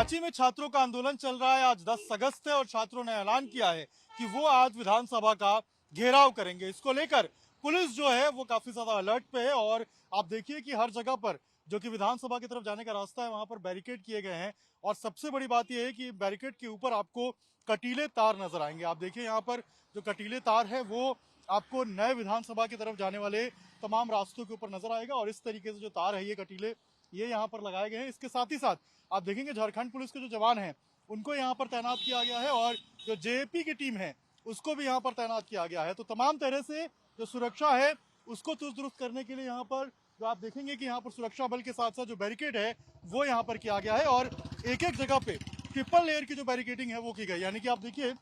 रांची में छात्रों का आंदोलन चल रहा है। आज 10 अगस्त है और छात्रों ने ऐलान किया है कि वो आज विधानसभा का घेराव करेंगे। इसको लेकर पुलिस जो है वो काफी ज्यादा अलर्ट पे है और आप देखिए कि हर जगह पर जो कि विधानसभा की तरफ जाने का रास्ता है वहां पर बैरिकेड किए गए हैं। और सबसे बड़ी बात यह है कि बैरिकेड के ऊपर आपको कटीले तार नजर आएंगे। आप देखिए यहाँ पर जो कटीले तार है वो आपको नए विधानसभा की तरफ जाने वाले तमाम रास्तों के ऊपर नजर आएगा। और इस तरीके से जो तार है ये कटीले ये यहाँ पर लगाए गए हैं। इसके साथ ही साथ आप देखेंगे झारखंड पुलिस के जो जवान हैं उनको यहाँ पर तैनात किया गया है और जो जेएपी की टीम है उसको भी यहाँ पर तैनात किया गया है। तो तमाम तरह से जो सुरक्षा है उसको चुस्त दुरुस्त करने के लिए यहाँ पर जो आप देखेंगे कि यहाँ पर सुरक्षा बल के साथ साथ जो बैरिकेड है वो यहाँ पर किया गया है और एक एक जगह पे ट्रिपल लेयर की जो बैरिकेडिंग है वो की गई। यानी कि आप देखिए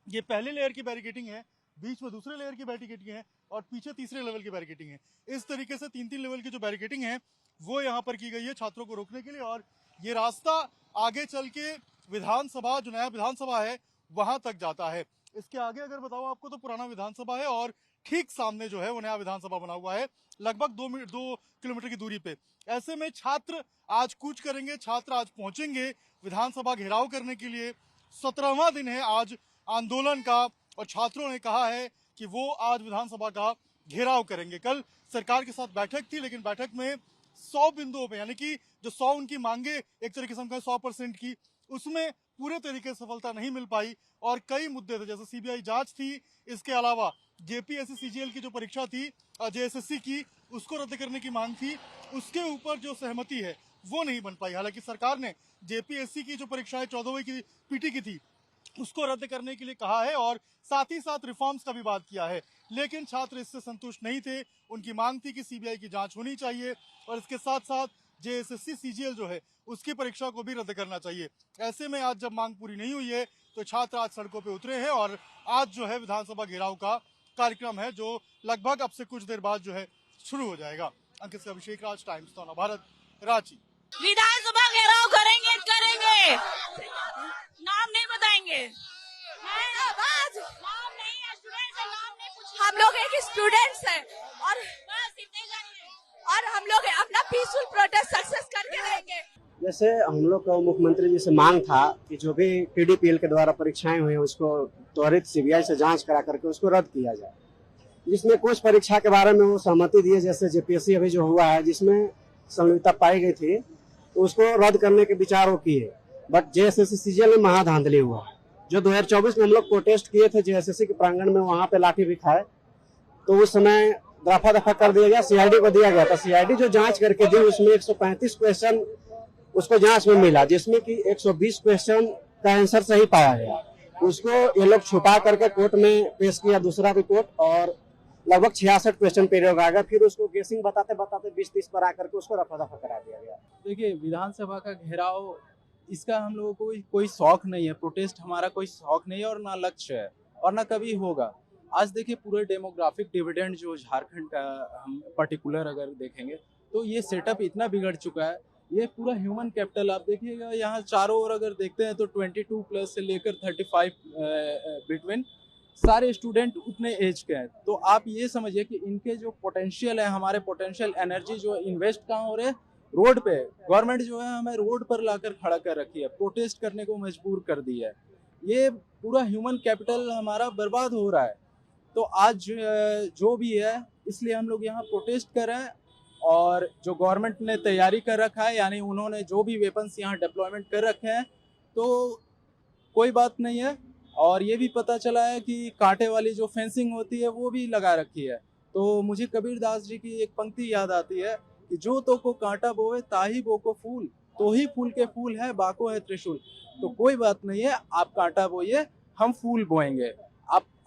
ये पहले लेयर की बैरिकेडिंग है, बीच में दूसरे लेयर की बैरिकेडिंग है और पीछे तीसरे लेवल की बैरिकेडिंग है। इस तरीके से तीन तीन लेवल की जो बैरिकेडिंग है वो यहाँ पर की गई है छात्रों को रोकने के लिए। और ये रास्ता आगे चल के विधानसभा जो नया विधानसभा है वहां तक जाता है। इसके आगे अगर बताओ आपको तो पुराना विधानसभा है और ठीक सामने जो है वो नया विधानसभा बना हुआ है लगभग 2 किलोमीटर की दूरी पे। ऐसे में छात्र आज कूच करेंगे, छात्र आज पहुंचेंगे विधानसभा घेराव करने के लिए। 17वां दिन है आज आंदोलन का और छात्रों ने कहा है कि वो आज विधानसभा का घेराव करेंगे। कल सरकार के साथ बैठक थी लेकिन बैठक में 100 बिंदुओं पे यानी कि जो 100 उनकी मांगे एक तरीके से हम कहें 100% की उसमें पूरे तरीके से सफलता नहीं मिल पाई। और कई मुद्दे थे जैसे सीबीआई जांच थी, इसके अलावा जेपीएससी सीजीएल की जो परीक्षा थी जेएसएससी की उसको रद्द करने की मांग थी, उसके ऊपर जो सहमति है वो नहीं बन पाई। हालांकि सरकार ने जेपीएससी की जो परीक्षाएं 14वीं की पीटी की थी उसको रद्द करने के लिए कहा है और साथ ही साथ रिफॉर्म्स का भी बात किया है। लेकिन छात्र इससे संतुष्ट नहीं थे, उनकी मांग थी कि सीबीआई की जांच होनी चाहिए और इसके साथ साथ जेएसएससी सीजीएल जो है उसकी परीक्षा को भी रद्द करना चाहिए। ऐसे में आज जब मांग पूरी नहीं हुई है तो छात्र आज सड़कों पे उतरे हैं और आज जो है विधानसभा घेराव का कार्यक्रम है जो लगभग अब से कुछ देर बाद जो है शुरू हो जाएगा। अंकित से अभिषेक राज, टाइम्स नौ भारत, रांची। विधानसभा घेराव करेंगे करेंगे, नाम नहीं बताएंगे। नाम नहीं है, स्टूडेंट्स है, नाम नहीं पूछिए। हम लोग एक स्टूडेंट्स हैं और बस इतना ही जानिए। हम लोग अपना पीसफुल प्रोटेस्ट सक्सेस करके रहेंगे। जैसे हम लोग का मुख्यमंत्री जी से मांग था कि जो भी टीडीपीएल के द्वारा परीक्षाएं हुई हैं उसको त्वरित सीबीआई से जांच करा करके उसको रद्द किया जाए, जिसमें कुछ परीक्षा के बारे में वो सहमति दिए। जैसे जेपीएससी अभी जो हुआ है जिसमें संलिप्तता पाई गई थी तो उसको रद्द करने के विचार वो किए, बट जेएसएससी सीजीएल में महाधांधली हुआ। जो 2024 में हम लोग प्रोटेस्ट किए थे जेएसएससी के प्रांगण में, वहाँ पे लाठी भी खाए तो उस समय दफा दफा कर दिया गया, सीआईडी को दिया गया था। सीआईडी जो जांच करके दी उसमें 135 क्वेश्चन उसको जांच में मिला, जिसमें कि 120 क्वेश्चन का आंसर सही पाया गया। उसको ये लोग छुपा करके कोर्ट में पेश किया दूसरा रिपोर्ट और लगभग 66 क्वेश्चन पे रोक आ गया। फिर उसको गेसिंग बताते बताते 20-30 पर आकर के उसको रफा दफा करा दिया गया। देखिए, विधानसभा का घेराव इसका हम लोगों को कोई शौक नहीं है, प्रोटेस्ट हमारा कोई शौक नहीं है और ना लक्ष्य है और ना कभी होगा। आज देखिए पूरे डेमोग्राफिक डिविडेंड जो झारखंड का हम पर्टिकुलर अगर देखेंगे तो ये सेटअप इतना बिगड़ चुका है। ये पूरा ह्यूमन कैपिटल आप देखिएगा, यहाँ चारों ओर अगर देखते हैं तो 22 प्लस से लेकर 35 बिटवीन सारे स्टूडेंट उतने एज के हैं। तो आप ये समझिए कि इनके जो पोटेंशियल है, हमारे पोटेंशियल एनर्जी जो इन्वेस्ट कहाँ हो रहे हैं, रोड पे। गवर्नमेंट जो है हमें रोड पर लाकर खड़ा कर रखी है, प्रोटेस्ट करने को मजबूर कर दी है। ये पूरा ह्यूमन कैपिटल हमारा बर्बाद हो रहा है। तो आज जो भी है इसलिए हम लोग यहाँ प्रोटेस्ट कर रहे हैं और जो गवर्नमेंट ने तैयारी कर रखा है, यानी उन्होंने जो भी वेपन्स यहाँ डिप्लॉयमेंट कर रखे हैं, तो कोई बात नहीं है। और ये भी पता चला है कि कांटे वाली जो फेंसिंग होती है वो भी लगा रखी है। तो मुझे कबीरदास जी की एक पंक्ति याद आती है कि जो तो को कांटा बोए ताही बो को फूल, तो ही फूल के फूल है बाको है त्रिशूल। तो कोई बात नहीं है, आप कांटा बोइए, हम फूल बोएंगे।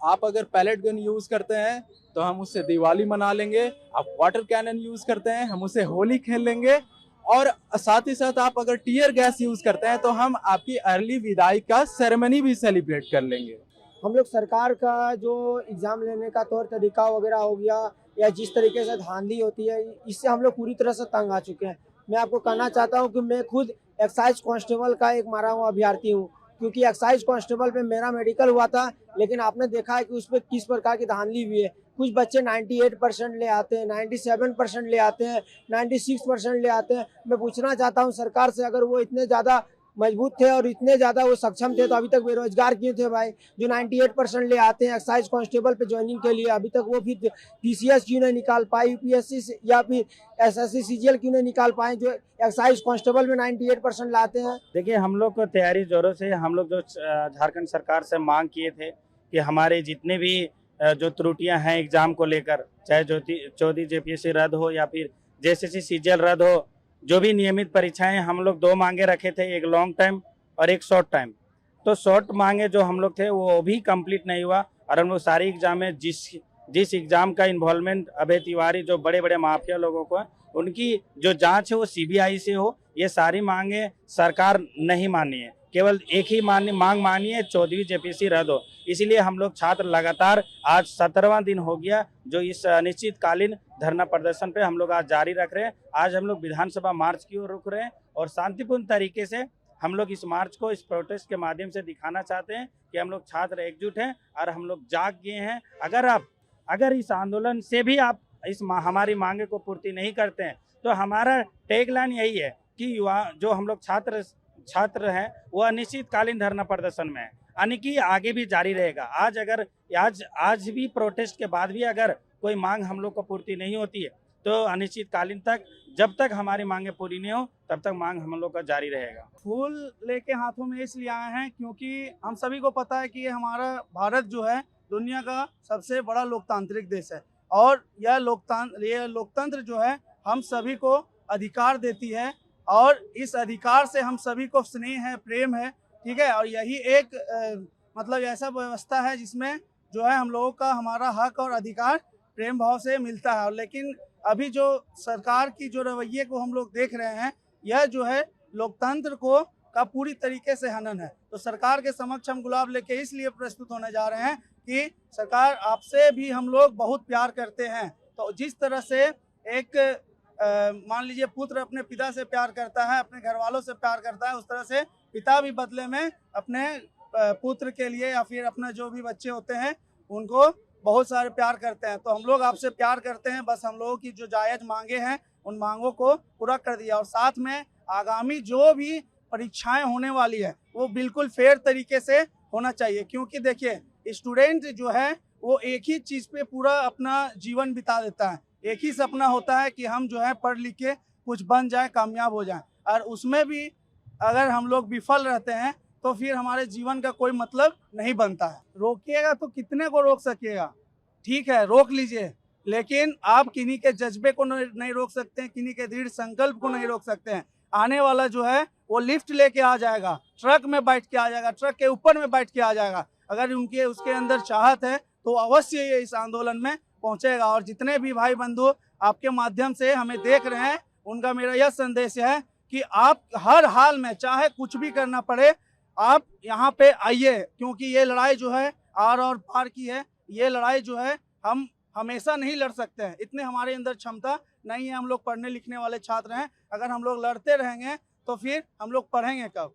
आप अगर पैलेट गन यूज करते हैं तो हम उससे दिवाली मना लेंगे, आप वाटर कैनन यूज करते हैं हम उससे होली खेल लेंगे, और साथ ही साथ आप अगर टीयर गैस यूज करते हैं तो हम आपकी अर्ली विदाई का सेरेमनी भी सेलिब्रेट कर लेंगे। हम लोग सरकार का जो एग्ज़ाम लेने का तौर तरीका वगैरह हो गया या जिस तरीके से धांधली होती है, इससे हम लोग पूरी तरह से तंग आ चुके हैं। मैं आपको कहना चाहता हूं कि मैं खुद एक्साइज कांस्टेबल का एक मारा हुआ अभ्यर्थी हूं, क्योंकि एक्साइज कांस्टेबल पे मेरा मेडिकल हुआ था, लेकिन आपने देखा है कि उस पर किस प्रकार की धांधली हुई है। कुछ बच्चे 98% ले आते हैं, 97% ले आते हैं, 96% ले आते हैं। मैं पूछना चाहता हूं सरकार से, अगर वो इतने ज़्यादा मजबूत थे और इतने ज्यादा वो सक्षम थे तो अभी तक बेरोजगार क्यों थे भाई? जो 98% ले आते हैं एक्साइज कांस्टेबल पे ज्वाइनिंग के लिए, अभी तक वो फिर पीसीएस क्यों नहीं निकाल पाए, यूपीएससी या फिर एसएससी सीजीएल क्यों नहीं निकाल पाए जो एक्साइज कांस्टेबल में 98% लाते हैं? देखिए, हम लोग को तैयारी जोरों से, हम लोग जो झारखंड सरकार से मांग किए थे कि हमारे जितने भी जो त्रुटियां हैं एग्जाम को लेकर, चाहे चौथी जेपीएससी रद्द हो या फिर जेएसएससी सीजीएल रद्द हो, जो भी नियमित परीक्षाएं, हम लोग 2 मांगे रखे थे, एक लॉन्ग टाइम और एक शॉर्ट टाइम। तो शॉर्ट मांगे जो हम लोग थे वो भी कंप्लीट नहीं हुआ और हम लोग सारी एग्जाम में जिस एग्जाम का इन्वॉल्वमेंट अभय तिवारी जो बड़े बड़े माफिया लोगों को है, उनकी जो जांच है वो सीबीआई से हो, ये सारी मांगे सरकार नहीं मानी है। केवल एक ही मांग मानी है, 14वीं जेपीएससी रद्द हो। इसीलिए हम लोग छात्र लगातार आज 17वां दिन हो गया जो इस अनिश्चितकालीन धरना प्रदर्शन पे हम लोग आज जारी रख रहे हैं। आज हम लोग विधानसभा मार्च की ओर रुक रहे हैं और शांतिपूर्ण तरीके से हम लोग इस मार्च को, इस प्रोटेस्ट के माध्यम से दिखाना चाहते हैं कि हम लोग छात्र एकजुट हैं और हम लोग जाग गए हैं। अगर इस आंदोलन से भी आप हमारी मांगे को पूर्ति नहीं करते हैं तो हमारा टैगलाइन यही है कि युवा जो हम लोग छात्र हैं वो अनिश्चितकालीन धरना प्रदर्शन में है, यानी कि आगे भी जारी रहेगा। आज भी प्रोटेस्ट के बाद भी अगर कोई मांग हम लोग को पूर्ति नहीं होती है तो अनिश्चितकालीन तक, जब तक हमारी मांगे पूरी नहीं हो तब तक मांग हम लोग का जारी रहेगा। फूल लेके हाथों में इसलिए आए हैं क्योंकि हम सभी को पता है कि हमारा भारत जो है दुनिया का सबसे बड़ा लोकतांत्रिक देश है और यह लोकतंत्र जो है हम सभी को अधिकार देती है और इस अधिकार से हम सभी को स्नेह है, प्रेम है, ठीक है। और यही एक मतलब ऐसा व्यवस्था है जिसमें जो है हम लोगों का हमारा हक और अधिकार प्रेम भाव से मिलता है। लेकिन अभी जो सरकार की जो रवैये को हम लोग देख रहे हैं, यह जो है लोकतंत्र का पूरी तरीके से हनन है। तो सरकार के समक्ष हम गुलाब लेके इसलिए प्रस्तुत होने जा रहे हैं कि सरकार, आपसे भी हम लोग बहुत प्यार करते हैं। तो जिस तरह से एक मान लीजिए पुत्र अपने पिता से प्यार करता है, अपने घर वालों से प्यार करता है, उस तरह से पिता भी बदले में अपने पुत्र के लिए या फिर अपने जो भी बच्चे होते हैं उनको बहुत सारे प्यार करते हैं। तो हम लोग आपसे प्यार करते हैं, बस हम लोगों की जो जायज़ मांगे हैं उन मांगों को पूरा कर दिया और साथ में आगामी जो भी परीक्षाएं होने वाली है वो बिल्कुल फेयर तरीके से होना चाहिए। क्योंकि देखिए, स्टूडेंट जो है वो एक ही चीज़ पे पूरा अपना जीवन बिता देता है, एक ही सपना होता है कि हम जो है पढ़ लिख के कुछ बन जाए, कामयाब हो जाए, और उसमें भी अगर हम लोग विफल रहते हैं तो फिर हमारे जीवन का कोई मतलब नहीं बनता है। रोकिएगा तो कितने को रोक सकिएगा, ठीक है रोक लीजिए, लेकिन आप किन्हीं के जज्बे को नहीं रोक सकते हैं, किन्हीं के दृढ़ संकल्प को नहीं रोक सकते हैं। आने वाला जो है वो लिफ्ट लेके आ जाएगा, ट्रक में बैठ के आ जाएगा, ट्रक के ऊपर में बैठ के आ जाएगा। अगर उसके अंदर चाहत है तो अवश्य ये इस आंदोलन में पहुंचेगा। और जितने भी भाई बंधु आपके माध्यम से हमें देख रहे हैं, उनका मेरा यह संदेश है कि आप हर हाल में, चाहे कुछ भी करना पड़े, आप यहाँ पे आइए, क्योंकि ये लड़ाई जो है आर और पार की है। ये लड़ाई जो है हम हमेशा नहीं लड़ सकते हैं, इतने हमारे अंदर क्षमता नहीं है। हम लोग पढ़ने लिखने वाले छात्र हैं, अगर हम लोग लड़ते रहेंगे तो फिर हम लोग पढ़ेंगे कब?